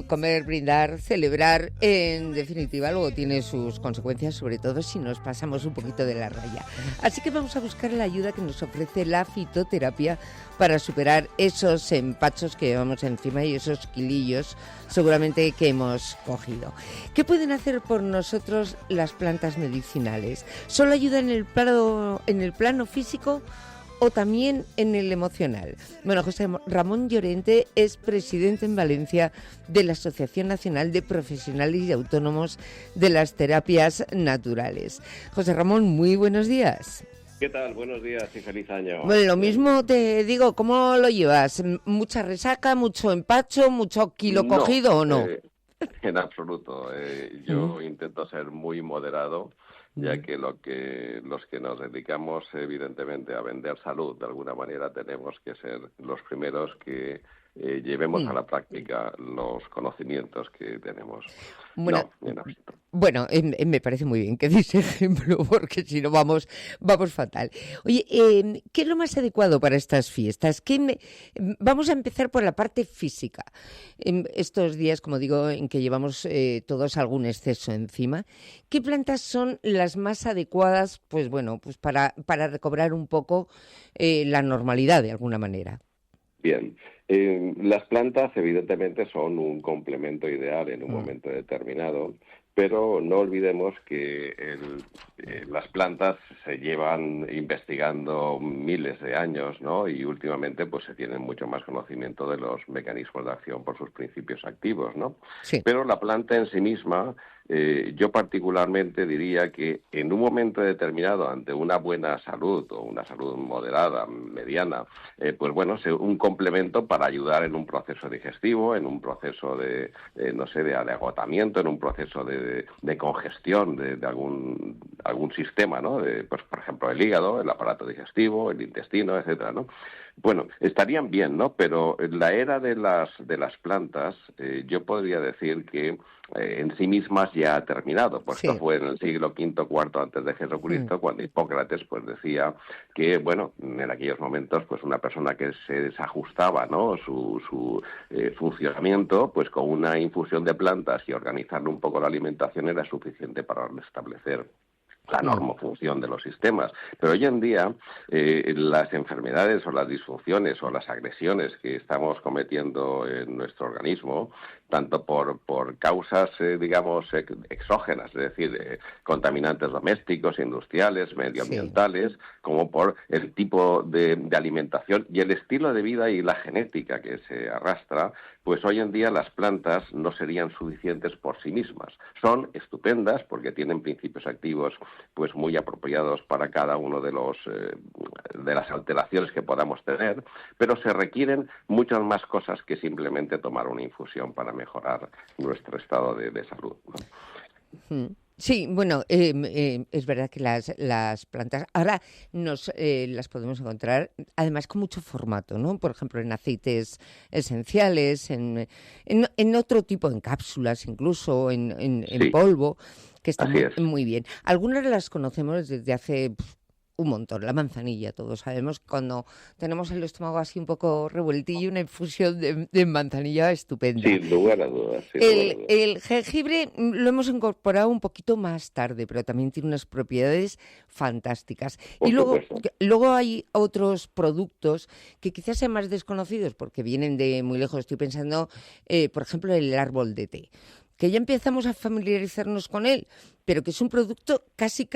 comer, brindar, celebrar, en definitiva, luego tiene sus consecuencias, sobre todo si nos pasamos un poquito de la raya. Así que vamos a buscar la ayuda que nos ofrece la fitoterapia para superar esos empachos que llevamos encima y esos kilillos seguramente que hemos cogido. ¿Qué pueden hacer por nosotros las plantas medicinales? ¿Solo ayudan en el plano físico o también en el emocional? Bueno, José Ramón Llorente es presidente en Valencia de la Asociación Nacional de Profesionales y Autónomos de las Terapias Naturales. José Ramón, muy buenos días. ¿Qué tal? Buenos días y feliz año. Bueno, lo mismo te digo, ¿cómo lo llevas? ¿Mucha resaca, mucho empacho, mucho kilo cogido o no? En absoluto. Yo intento ser muy moderado, ya que los que nos dedicamos evidentemente a vender salud, de alguna manera tenemos que ser los primeros que llevemos a la práctica los conocimientos que tenemos. Bueno, no, en absoluto. Bueno, me parece muy bien que deis ejemplo, porque si no vamos fatal. Oye, ¿qué es lo más adecuado para estas fiestas? Vamos a empezar por la parte física. Estos días, como digo, en que llevamos todos algún exceso encima, ¿qué plantas son las más adecuadas, pues bueno, pues para recobrar un poco la normalidad de alguna manera? Bien. Las plantas evidentemente son un complemento ideal en un momento determinado, pero no olvidemos que las plantas se llevan investigando miles de años, ¿no? Y últimamente pues se tiene mucho más conocimiento de los mecanismos de acción por sus principios activos, ¿no? Sí. Pero la planta en sí misma, yo particularmente diría que en un momento determinado, ante una buena salud o una salud moderada, mediana, pues bueno, un complemento para ayudar en un proceso digestivo, en un proceso de agotamiento, en un proceso de congestión de algún sistema, ¿no? Pues por ejemplo el hígado, el aparato digestivo, el intestino, etcétera, ¿no? Bueno, estarían bien, ¿no? Pero en la era de las plantas, yo podría decir que en sí mismas ya ha terminado. Pues sí. Esto fue en el siglo V, IV antes de Jesucristo, cuando Hipócrates pues decía que, bueno, en aquellos momentos, pues una persona que se desajustaba, ¿no? Su funcionamiento, pues con una infusión de plantas y organizarle un poco la alimentación era suficiente para restablecer la normofunción de los sistemas. Pero hoy en día las enfermedades o las disfunciones o las agresiones que estamos cometiendo en nuestro organismo, tanto por causas, digamos, exógenas, es decir, contaminantes domésticos, industriales, medioambientales, como por el tipo de alimentación y el estilo de vida y la genética que se arrastra, pues hoy en día las plantas no serían suficientes por sí mismas. Son estupendas porque tienen principios activos pues muy apropiados para cada uno de las alteraciones que podamos tener, pero se requieren muchas más cosas que simplemente tomar una infusión para mejorar nuestro estado de salud, ¿no? Sí, bueno, es verdad que las plantas ahora las podemos encontrar además con mucho formato, ¿no? Por ejemplo, en aceites esenciales, en otro tipo, en cápsulas incluso, en polvo, que están muy bien. Algunas las conocemos desde hace un montón. La manzanilla, todos sabemos que cuando tenemos el estómago así un poco revueltillo, una infusión de manzanilla estupenda. Sin lugar a dudas. El jengibre lo hemos incorporado un poquito más tarde, pero también tiene unas propiedades fantásticas. Y luego hay otros productos que quizás sean más desconocidos porque vienen de muy lejos. Estoy pensando, por ejemplo, el árbol de té, que ya empezamos a familiarizarnos con él, pero que es un producto casi,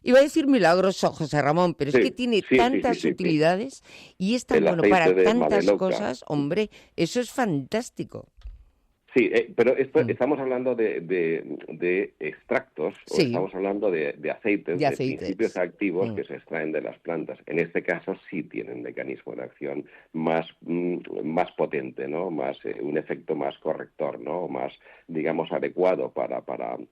iba a decir milagroso, José Ramón, pero es que tiene tantas utilidades y es tan bueno para tantas cosas, hombre, eso es fantástico. Sí, pero estamos hablando de extractos, o estamos hablando de aceites, de principios activos que se extraen de las plantas. En este caso sí tienen mecanismo de acción más potente, ¿no? Un efecto más corrector, ¿no? Más, digamos, adecuado para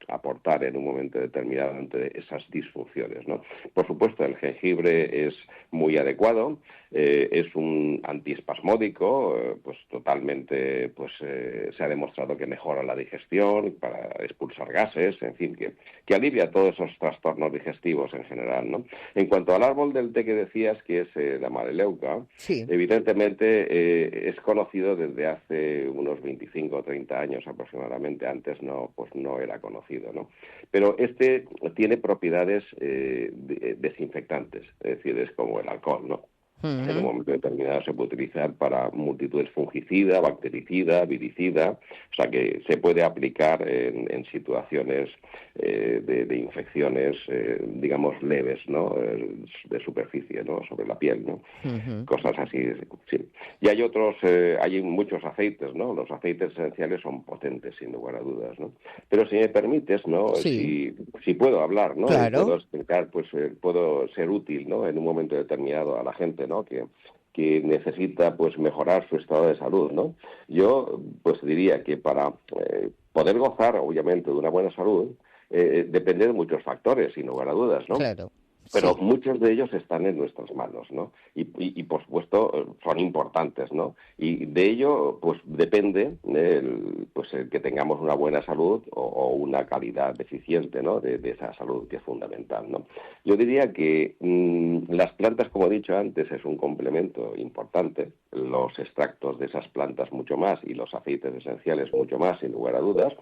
aportar en un momento determinado ante esas disfunciones, ¿no? Por supuesto, el jengibre es muy adecuado, es un antiespasmódico, pues totalmente, pues se ha demostrado demostrado que mejora la digestión, para expulsar gases, en fin, que alivia todos esos trastornos digestivos en general, ¿no? En cuanto al árbol del té que decías, que es la Mareleuca, Sí. evidentemente es conocido desde hace unos 25 o 30 años aproximadamente. Antes no era conocido, ¿no? Pero este tiene propiedades desinfectantes, es decir, es como el alcohol, ¿no? En un momento determinado se puede utilizar para multitudes fungicida, bactericida, viricida, o sea que se puede aplicar en situaciones de infecciones, digamos, leves, ¿no? De superficie, ¿no? Sobre la piel, ¿no? Cosas así, sí. Y hay muchos aceites, ¿no? Los aceites esenciales son potentes, sin lugar a dudas, ¿no? Pero si me permites, ¿no? Sí, Si puedo hablar, ¿no? Y puedo claro. explicar, pues puedo ser útil, ¿no? En un momento determinado a la gente, ¿no? Que necesita, pues, mejorar su estado de salud, ¿no? Yo, pues, diría que para poder gozar, obviamente, de una buena salud, depende de muchos factores, sin lugar a dudas, ¿no? Claro, Pero sí. muchos de ellos están en nuestras manos, ¿no? Y por supuesto, son importantes, ¿no? Y de ello, pues, depende el que tengamos una buena salud o una calidad deficiente, ¿no? De esa salud, que es fundamental, ¿no? Yo diría que las plantas, como he dicho antes, es un complemento importante. Los extractos de esas plantas mucho más y los aceites esenciales mucho más, sin lugar a dudas.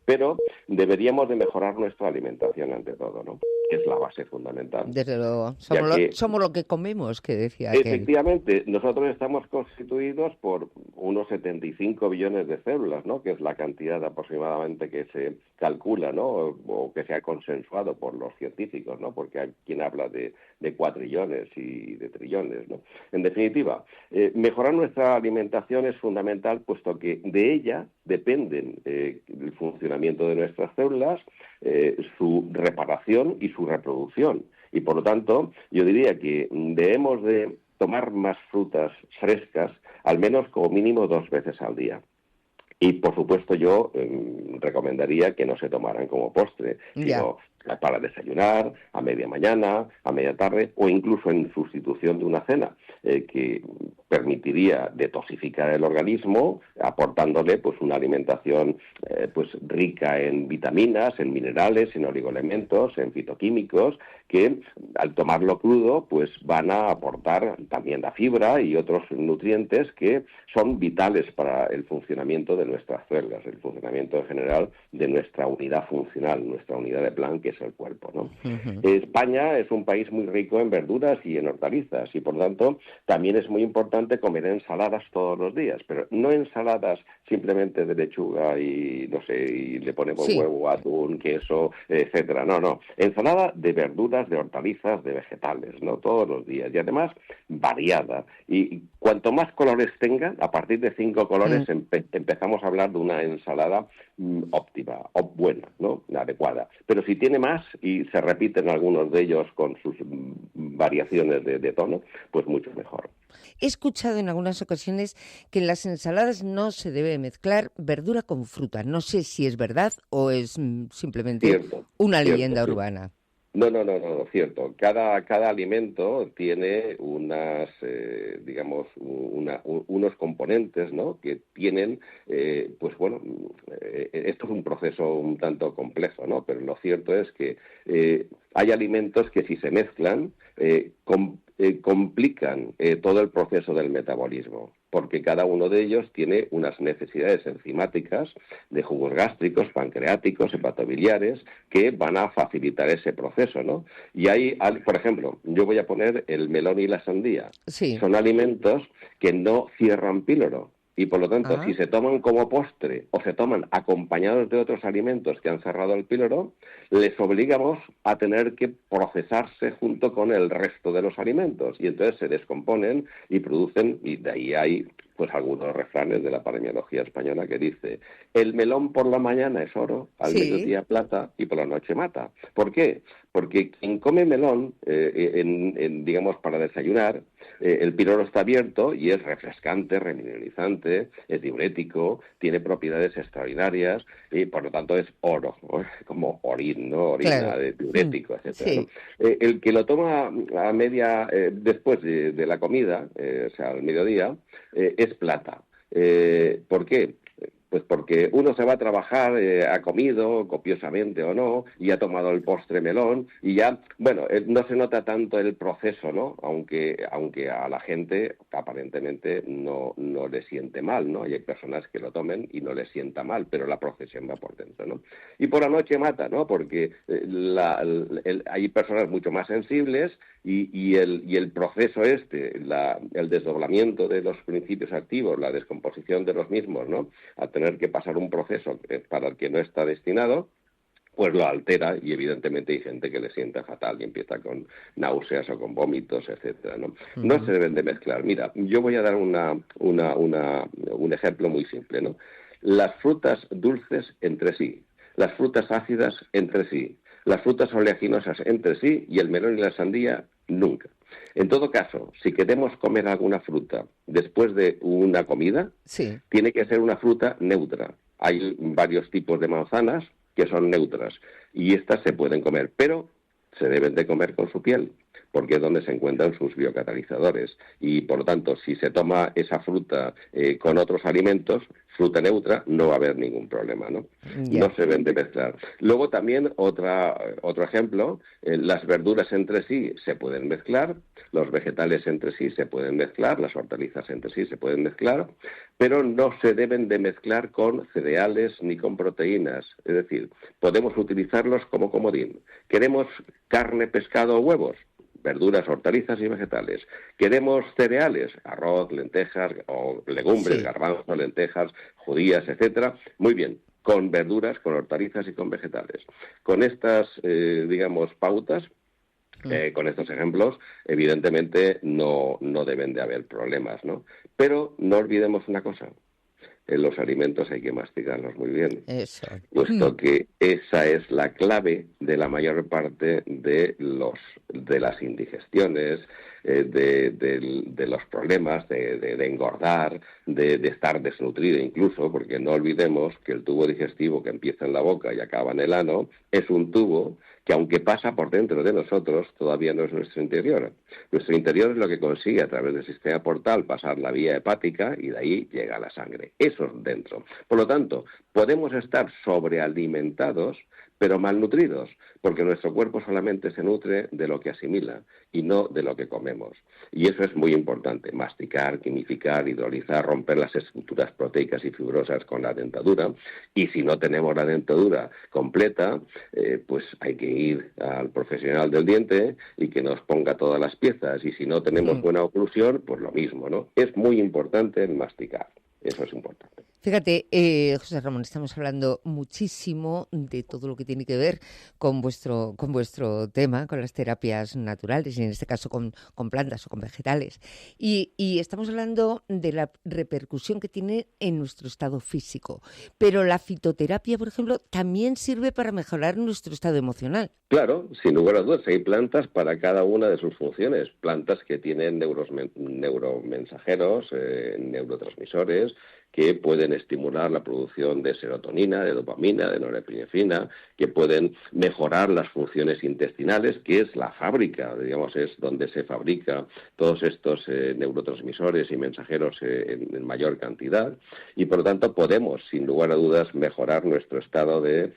Pero deberíamos de mejorar nuestra alimentación ante todo, ¿no? Que es la base fundamental. Desde luego. Ya que, Somos lo que comemos, que decía aquel. efectivamente, nosotros estamos constituidos por unos 75 billones de células, ¿no? Que es la cantidad aproximadamente que se calcula, ¿no? O que se ha consensuado por los científicos, ¿no? Porque hay quien habla de cuatrillones y de trillones, ¿no? En definitiva, mejorar nuestra alimentación es fundamental, puesto que de ella dependen el funcionamiento de nuestras células, su reparación y su reproducción. Y por lo tanto, yo diría que debemos de tomar más frutas frescas, al menos como mínimo 2 veces al día. Y por supuesto yo recomendaría que no se tomaran como postre, Ya. sino para desayunar, a media mañana, a media tarde o incluso en sustitución de una cena, que permitiría detoxificar el organismo, aportándole pues una alimentación pues rica en vitaminas, en minerales, en oligoelementos, en fitoquímicos, que al tomarlo crudo pues van a aportar también la fibra y otros nutrientes que son vitales para el funcionamiento de nuestras células, el funcionamiento en general de nuestra unidad funcional, nuestra unidad de plan, que es el cuerpo, ¿no? España es un país muy rico en verduras y en hortalizas y, por lo tanto, también es muy importante comer ensaladas todos los días, pero no ensaladas simplemente de lechuga y, no sé, y le ponemos Sí. huevo, atún, queso, etcétera. No. Ensalada de verduras, de hortalizas, de vegetales, ¿no? Todos los días. Y además, variada. Y cuanto más colores tenga, a partir de 5 colores empezamos a hablar de una ensalada óptima, buena, ¿no? Adecuada. Pero si tiene más y se repiten algunos de ellos con sus variaciones de tono, pues mucho mejor. He escuchado en algunas ocasiones que en las ensaladas no se debe mezclar verdura con fruta. No sé si es verdad o es simplemente Cierto, una cierto, leyenda sí. urbana. No, cierto. Cada alimento tiene unos componentes, ¿no? Que tienen, esto es un proceso un tanto complejo, ¿no? Pero lo cierto es que hay alimentos que si se mezclan, complican todo el proceso del metabolismo, porque cada uno de ellos tiene unas necesidades enzimáticas de jugos gástricos, pancreáticos, hepatobiliares, que van a facilitar ese proceso, ¿no? Y por ejemplo, yo voy a poner el melón y la sandía. Sí. Son alimentos que no cierran píloro. Y por lo tanto, Ah, si se toman como postre o se toman acompañados de otros alimentos que han cerrado el píloro, les obligamos a tener que procesarse junto con el resto de los alimentos. Y entonces se descomponen y producen, y de ahí hay pues algunos refranes de la paremiología española que dice: el melón por la mañana es oro, al sí. mediodía plata y por la noche mata. ¿Por qué? Porque quien come melón, digamos, para desayunar, el píloro está abierto y es refrescante, remineralizante, es diurético, tiene propiedades extraordinarias y por lo tanto es oro, ¿no? Como orín, ¿no? Claro. Orina, diurético, etcétera, ¿no? Sí. El que lo toma a media, después de la comida, o sea, al mediodía, es plata. ¿Por qué? Pues porque uno se va a trabajar, ha comido copiosamente o no, y ha tomado el postre melón, y ya, bueno, no se nota tanto el proceso, ¿no? Aunque a la gente aparentemente no le siente mal, ¿no? Y hay personas que lo tomen y no les sienta mal, pero la procesión va por dentro, ¿no? Y por la noche mata, ¿no? Porque hay personas mucho más sensibles y el proceso el desdoblamiento de los principios activos, la descomposición de los mismos, ¿no? A tener que pasar un proceso para el que no está destinado, pues lo altera y evidentemente hay gente que le sienta fatal y empieza con náuseas o con vómitos, etcétera, ¿no? No se deben de mezclar. Mira, yo voy a dar un ejemplo muy simple, ¿no? Las frutas dulces entre sí, las frutas ácidas entre sí, las frutas oleaginosas entre sí y el melón y la sandía nunca. En todo caso, si queremos comer alguna fruta después de una comida, Sí. tiene que ser una fruta neutra. Hay varios tipos de manzanas que son neutras y estas se pueden comer, pero se deben de comer con su piel, porque es donde se encuentran sus biocatalizadores. Y, por lo tanto, si se toma esa fruta con otros alimentos, fruta neutra, no va a haber ningún problema, ¿no? Ya. No se deben de mezclar. Luego también otro ejemplo, las verduras entre sí se pueden mezclar, los vegetales entre sí se pueden mezclar, las hortalizas entre sí se pueden mezclar, pero no se deben de mezclar con cereales ni con proteínas. Es decir, podemos utilizarlos como comodín. ¿Queremos carne, pescado o huevos? Verduras, hortalizas y vegetales. ¿Queremos cereales? Arroz, lentejas o legumbres, Sí. garbanzos, lentejas, judías, etcétera. Muy bien, con verduras, con hortalizas y con vegetales. Con estas, pautas, con estos ejemplos, evidentemente no deben de haber problemas, ¿no? Pero no olvidemos una cosa. Los alimentos hay que masticarlos muy bien, Eso. puesto que esa es la clave de la mayor parte de las indigestiones, de los problemas de engordar, de estar desnutrido incluso, porque no olvidemos que el tubo digestivo que empieza en la boca y acaba en el ano es un tubo que, aunque pasa por dentro de nosotros, todavía no es nuestro interior. Nuestro interior es lo que consigue a través del sistema portal pasar la vía hepática y de ahí llega a la sangre. Eso es dentro. Por lo tanto, podemos estar sobrealimentados, pero malnutridos, porque nuestro cuerpo solamente se nutre de lo que asimila y no de lo que comemos. Y eso es muy importante, masticar, quimificar, hidrolizar, romper las estructuras proteicas y fibrosas con la dentadura. Y si no tenemos la dentadura completa, pues hay que ir al profesional del diente y que nos ponga todas las piezas. Y si no tenemos buena oclusión, pues lo mismo, ¿no? Es muy importante el masticar. Eso es importante. Fíjate, José Ramón, estamos hablando muchísimo de todo lo que tiene que ver con vuestro tema, con las terapias naturales, y en este caso con plantas o con vegetales. Y estamos hablando de la repercusión que tiene en nuestro estado físico. Pero la fitoterapia, por ejemplo, también sirve para mejorar nuestro estado emocional. Claro, sin lugar a dudas, hay plantas para cada una de sus funciones. Plantas que tienen neuromensajeros, neurotransmisores, que pueden estimular la producción de serotonina, de dopamina, de norepinefrina, que pueden mejorar las funciones intestinales, que es la fábrica, es donde se fabrica todos estos neurotransmisores y mensajeros en mayor cantidad, y por lo tanto podemos, sin lugar a dudas, mejorar nuestro estado de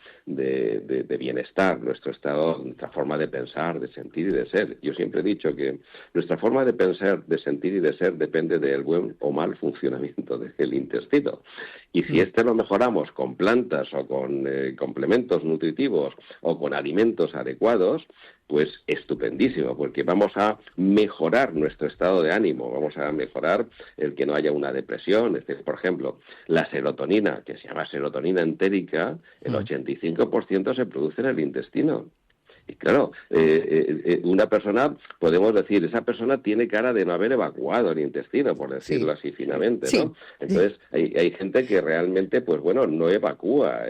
bienestar, nuestra forma de pensar, de sentir y de ser. Yo siempre he dicho que nuestra forma de pensar, de sentir y de ser depende del buen o mal funcionamiento del intestino. Y si lo mejoramos con plantas o con complementos nutritivos o con alimentos adecuados, pues estupendísimo, porque vamos a mejorar nuestro estado de ánimo, vamos a mejorar el que no haya una depresión. Por ejemplo, la serotonina, que se llama serotonina entérica, el 85% se produce en el intestino. Y claro, una persona, podemos decir, esa persona tiene cara de no haber evacuado el intestino, por decirlo así finamente, ¿no? Sí. Entonces, hay gente que realmente, pues bueno, no evacúa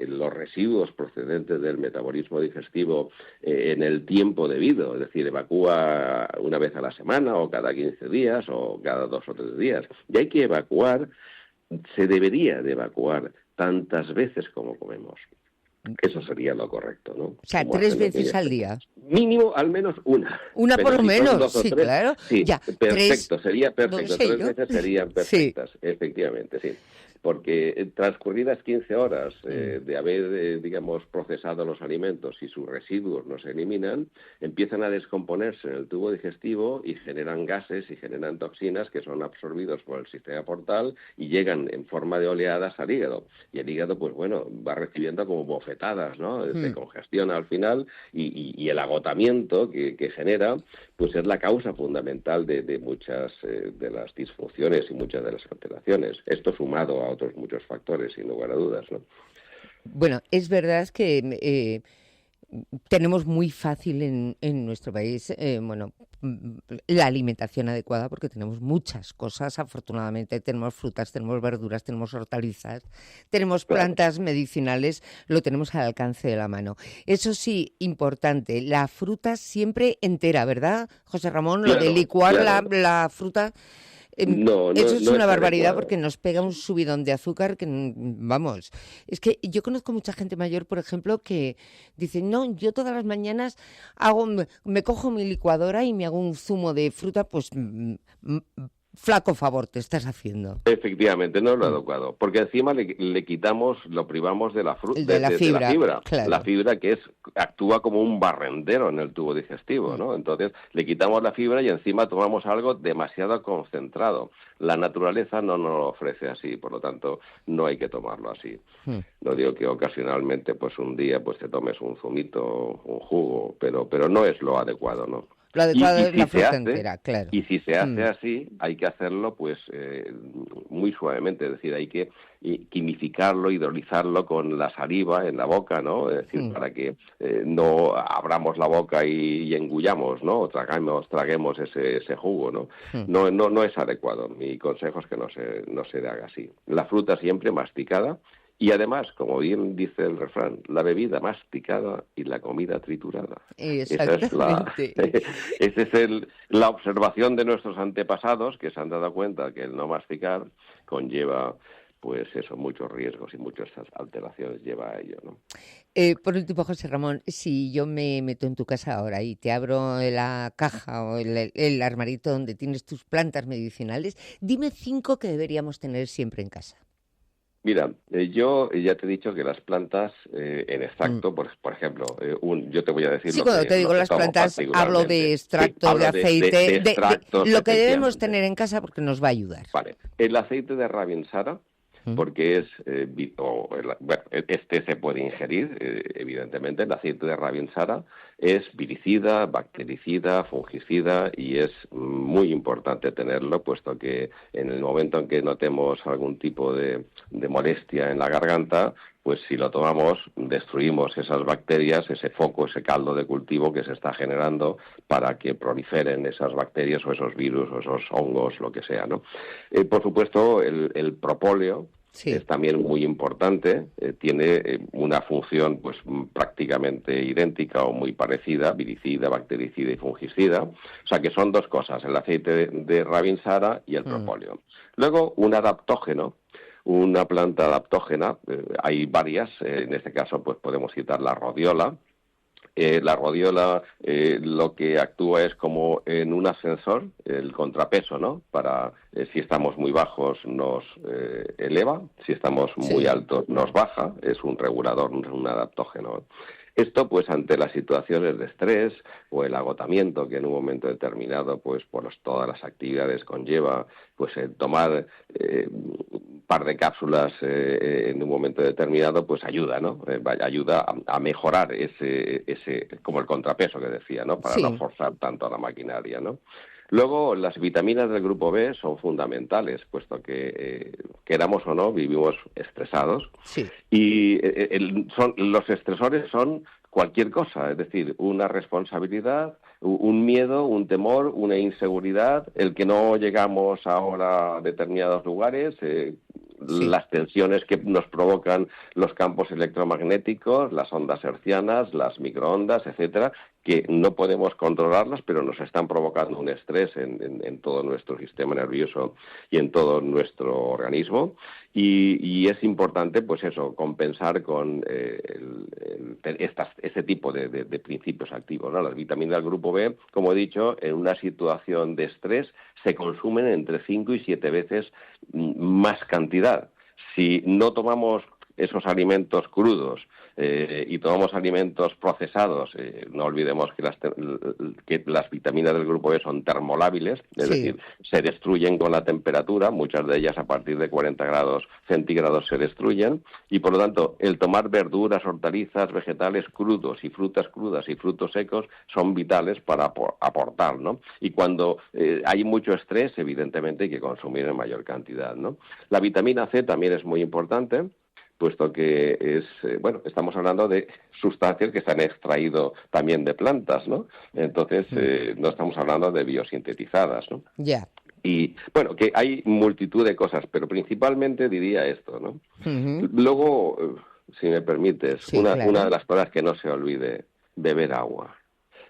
los residuos procedentes del metabolismo digestivo en el tiempo debido, es decir, evacúa una vez a la semana o cada 15 días o cada 2 o 3 días. Y hay que evacuar, se debería de evacuar tantas veces como comemos. Eso sería lo correcto, ¿no? O sea, Como 3 hacen los veces al niños. día. Mínimo, al menos una. Una Pero por lo si son menos, 2 o sí, 3, claro. sí, Ya, perfecto, 3, sería no perfecto. sé 3 yo. veces serían Sí. perfectas, efectivamente, sí. porque transcurridas 15 horas de haber, digamos, procesado los alimentos y sus residuos no se eliminan, empiezan a descomponerse en el tubo digestivo y generan gases y generan toxinas que son absorbidos por el sistema portal y llegan en forma de oleadas al hígado. Y el hígado, pues bueno, va recibiendo como bofetadas, ¿no? Se congestiona al final y el agotamiento que genera, pues es la causa fundamental de muchas de las disfunciones y muchas de las alteraciones. Esto sumado a otros muchos factores, sin lugar a dudas, ¿no? Bueno, es verdad que tenemos muy fácil en nuestro país, la alimentación adecuada porque tenemos muchas cosas, afortunadamente. Tenemos frutas, tenemos verduras, tenemos hortalizas, tenemos plantas medicinales, lo tenemos al alcance de la mano. Eso sí, importante, la fruta siempre entera, ¿verdad, José Ramón? Lo de licuar la fruta... Eso es una barbaridad adecuado. porque nos pega un subidón de azúcar que, vamos, es que yo conozco mucha gente mayor, por ejemplo, que dice, no, yo todas las mañanas me cojo mi licuadora y me hago un zumo de fruta, pues flaco favor te estás haciendo. Efectivamente, no es lo adecuado, porque encima le quitamos, lo privamos de la fruta, de la fibra, claro. La fibra que actúa como un barrendero en el tubo digestivo, ¿no? Entonces le quitamos la fibra y encima tomamos algo demasiado concentrado. La naturaleza no nos lo ofrece así, por lo tanto no hay que tomarlo así. No digo que ocasionalmente, pues un día, pues te tomes un zumito, un jugo, pero no es lo adecuado, ¿no? Lo adecuado es la fruta entera, claro. Y si se hace así, hay que hacerlo pues muy suavemente, es decir, hay que quimificarlo, hidrolizarlo con la saliva en la boca, ¿no? Es decir, para que no abramos la boca y engullamos, ¿no? O traguemos ese jugo, ¿no? No es adecuado. Mi consejo es que no se haga así. La fruta siempre masticada. Y además, como bien dice el refrán, la bebida masticada y la comida triturada. Exactamente. Esa es la observación de nuestros antepasados que se han dado cuenta que el no masticar conlleva, pues eso, muchos riesgos y muchas alteraciones lleva a ello, ¿no? Por último, José Ramón, si yo me meto en tu casa ahora y te abro la caja o el armarito donde tienes tus plantas medicinales, dime 5 que deberíamos tener siempre en casa. Mira, yo ya te he dicho que las plantas, en extracto, por ejemplo, yo te voy a decir... Sí, cuando te digo las plantas, hablo de extracto, de aceite, de lo que debemos tener en casa porque nos va a ayudar. Vale, el aceite de Rabinsara, porque es, este se puede ingerir, evidentemente, el aceite de Rabinsara es viricida, bactericida, fungicida y es muy importante tenerlo, puesto que en el momento en que notemos algún tipo de molestia en la garganta, pues si lo tomamos, destruimos esas bacterias, ese foco, ese caldo de cultivo que se está generando para que proliferen esas bacterias o esos virus o esos hongos, lo que sea, ¿no? Por supuesto, el propóleo es también muy importante, tiene una función pues prácticamente idéntica o muy parecida, viricida, bactericida y fungicida, o sea que son dos cosas, el aceite de Rabinsara y el propóleo. Luego, un adaptógeno, una planta adaptógena, hay varias, en este caso pues podemos citar la rodiola. La rodiola lo que actúa es como en un ascensor, el contrapeso, ¿no? Para, si estamos muy bajos nos eleva, si estamos muy altos nos baja, es un regulador, un adaptógeno. Esto, pues, ante las situaciones de estrés o el agotamiento que en un momento determinado, pues, por todas las actividades conlleva, pues, el tomar un par de cápsulas en un momento determinado, pues, ayuda, ¿no? Ayuda a mejorar ese, como el contrapeso que decía, ¿no? Para no forzar tanto a la maquinaria, ¿no? Luego, las vitaminas del grupo B son fundamentales, puesto que, queramos o no, vivimos estresados. Y los estresores son cualquier cosa, es decir, una responsabilidad, un miedo, un temor, una inseguridad, el que no llegamos ahora a determinados lugares, las tensiones que nos provocan los campos electromagnéticos, las ondas hertzianas, las microondas, etcétera, que no podemos controlarlas, pero nos están provocando un estrés en todo nuestro sistema nervioso y en todo nuestro organismo. Y es importante, pues eso, compensar con este tipo de principios activos, ¿no? Las vitaminas del grupo B, como he dicho, en una situación de estrés se consumen entre 5 y 7 veces más cantidad. Si no tomamos esos alimentos crudos y tomamos alimentos procesados, no olvidemos que las vitaminas del grupo B son termolábiles, es decir, se destruyen con la temperatura, muchas de ellas a partir de 40 grados centígrados se destruyen, y por lo tanto el tomar verduras, hortalizas, vegetales crudos y frutas crudas y frutos secos son vitales para aportar, ¿no? Y cuando hay mucho estrés, evidentemente hay que consumir en mayor cantidad, ¿no? La vitamina C también es muy importante, puesto que estamos hablando de sustancias que se han extraído también de plantas, ¿no? Entonces, no estamos hablando de biosintetizadas, ¿no? Ya. Y, bueno, que hay multitud de cosas, pero principalmente diría esto, ¿no? Luego, si me permites, una de las cosas que no se olvide, beber agua.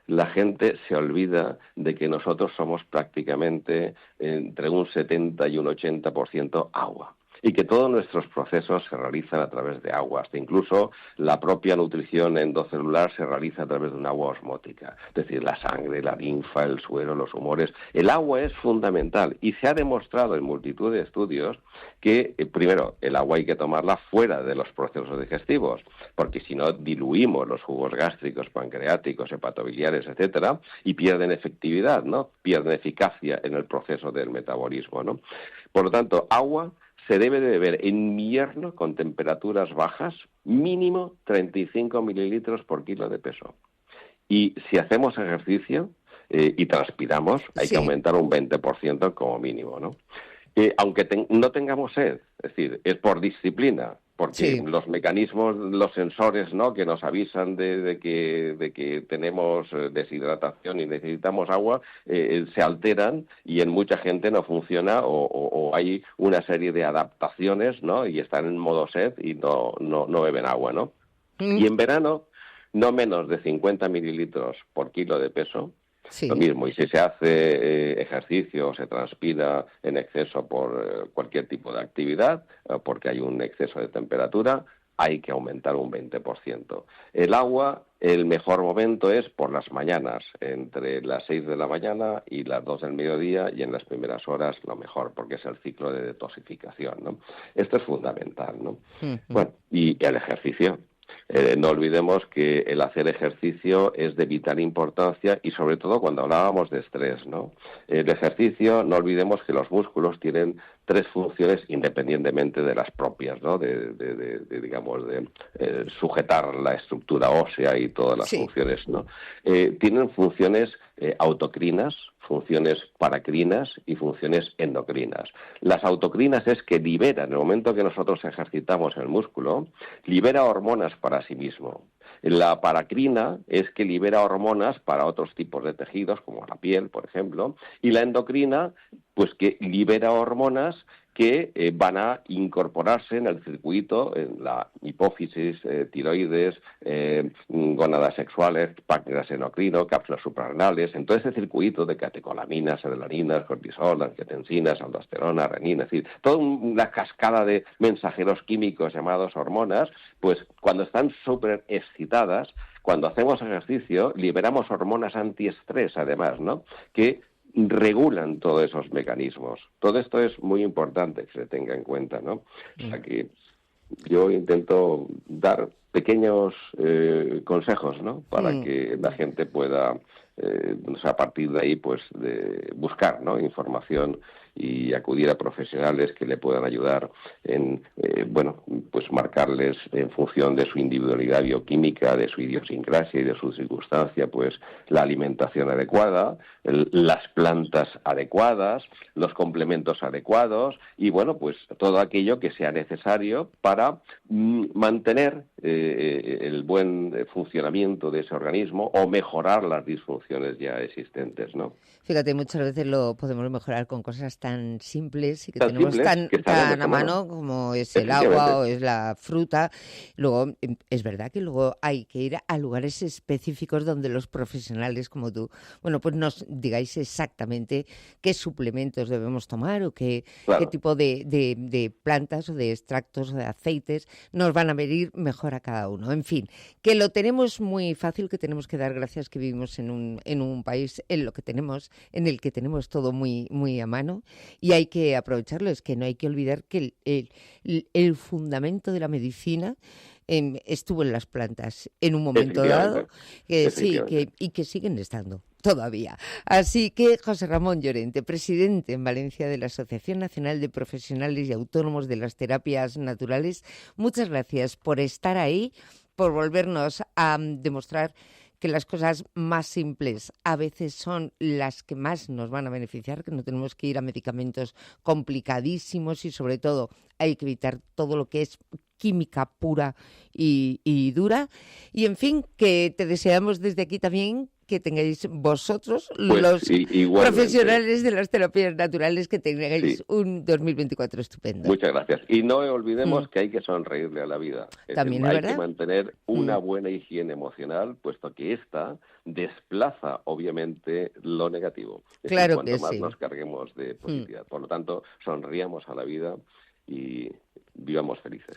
La gente se olvida de que nosotros somos prácticamente entre un 70 y un 80% agua, y que todos nuestros procesos se realizan a través de agua, hasta incluso la propia nutrición endocelular se realiza a través de un agua osmótica, es decir, la sangre, la linfa, el suero, los humores. El agua es fundamental y se ha demostrado en multitud de estudios que, primero, el agua hay que tomarla fuera de los procesos digestivos, porque si no diluimos los jugos gástricos, pancreáticos, hepatobiliares, etcétera, y pierden efectividad, ¿no? Pierden eficacia en el proceso del metabolismo, ¿no? Por lo tanto, agua se debe de beber en invierno con temperaturas bajas, mínimo 35 mililitros por kilo de peso. Y si hacemos ejercicio y transpiramos, hay que aumentar un 20% como mínimo, ¿no? Aunque no tengamos sed, es decir, es por disciplina, porque los mecanismos, los sensores, ¿no?, que nos avisan de que tenemos deshidratación y necesitamos agua, se alteran y en mucha gente no funciona o hay una serie de adaptaciones, ¿no?, y están en modo sed y no beben agua, ¿no? Y en verano, no menos de 50 mililitros por kilo de peso. Lo mismo, y si se hace ejercicio o se transpira en exceso por cualquier tipo de actividad, porque hay un exceso de temperatura, hay que aumentar un 20%. El agua, el mejor momento es por las mañanas, entre las 6 de la mañana y las 2 del mediodía, y en las primeras horas lo mejor, porque es el ciclo de detoxificación, ¿no? Esto es fundamental, ¿no? Bueno, y el ejercicio. No olvidemos que el hacer ejercicio es de vital importancia y sobre todo cuando hablábamos de estrés, ¿no? El ejercicio, no olvidemos que los músculos tienen 3 funciones independientemente de las propias, ¿no? Digamos, sujetar la estructura ósea y todas las funciones, ¿no? Tienen funciones autocrinas, funciones paracrinas y funciones endocrinas. Las autocrinas es que libera, en el momento que nosotros ejercitamos el músculo, libera hormonas para sí mismo. La paracrina es que libera hormonas para otros tipos de tejidos, como la piel, por ejemplo, y la endocrina, pues que libera hormonas que van a incorporarse en el circuito, en la hipófisis, tiroides, gónadas sexuales, páncreas endocrino, cápsulas suprarrenales, en todo ese circuito de catecolaminas, adrenalinas, cortisol, angiotensinas, aldosterona, renina, es decir, toda una cascada de mensajeros químicos llamados hormonas, pues cuando están súper excitadas, cuando hacemos ejercicio, liberamos hormonas antiestrés, además, ¿no?, que regulan todos esos mecanismos. Todo esto es muy importante que se tenga en cuenta, ¿no? O sea que yo intento dar pequeños consejos, ¿no?, para que la gente pueda, a partir de ahí, pues, de buscar, ¿no?, información y acudir a profesionales que le puedan ayudar en, pues marcarles en función de su individualidad bioquímica, de su idiosincrasia y de su circunstancia, pues la alimentación adecuada, las plantas adecuadas, los complementos adecuados y, bueno, pues todo aquello que sea necesario para mantener el buen funcionamiento de ese organismo o mejorar las disfunciones ya existentes, ¿no? Fíjate, muchas veces lo podemos mejorar con cosas tan simples y que tan tenemos simples, tan a mano como es el agua o es la fruta. Luego, es verdad que luego hay que ir a lugares específicos donde los profesionales como tú, bueno, pues nos digáis exactamente qué suplementos debemos tomar o qué tipo de plantas o de extractos o de aceites nos van a venir mejor a cada uno. En fin, que lo tenemos muy fácil, que tenemos que dar gracias que vivimos en un país en el que tenemos todo muy, muy a mano y hay que aprovecharlo. Es que no hay que olvidar que el fundamento de la medicina estuvo en las plantas en un momento dado, y que siguen estando todavía. Así que José Ramón Llorente, presidente en Valencia de la Asociación Nacional de Profesionales y Autónomos de las Terapias Naturales, muchas gracias por estar ahí, por volvernos a demostrar que las cosas más simples a veces son las que más nos van a beneficiar, que no tenemos que ir a medicamentos complicadísimos y sobre todo hay que evitar todo lo que es química pura y dura. Y en fin, que te deseamos desde aquí también que tengáis vosotros, los profesionales de las terapias naturales, que tengáis un 2024 estupendo. Muchas gracias. Y no olvidemos que hay que sonreírle a la vida. También hay que mantener una buena higiene emocional, puesto que esta desplaza, obviamente, lo negativo. Claro cuanto que más sí. nos carguemos de positividad. Por lo tanto, sonríamos a la vida y vivamos felices.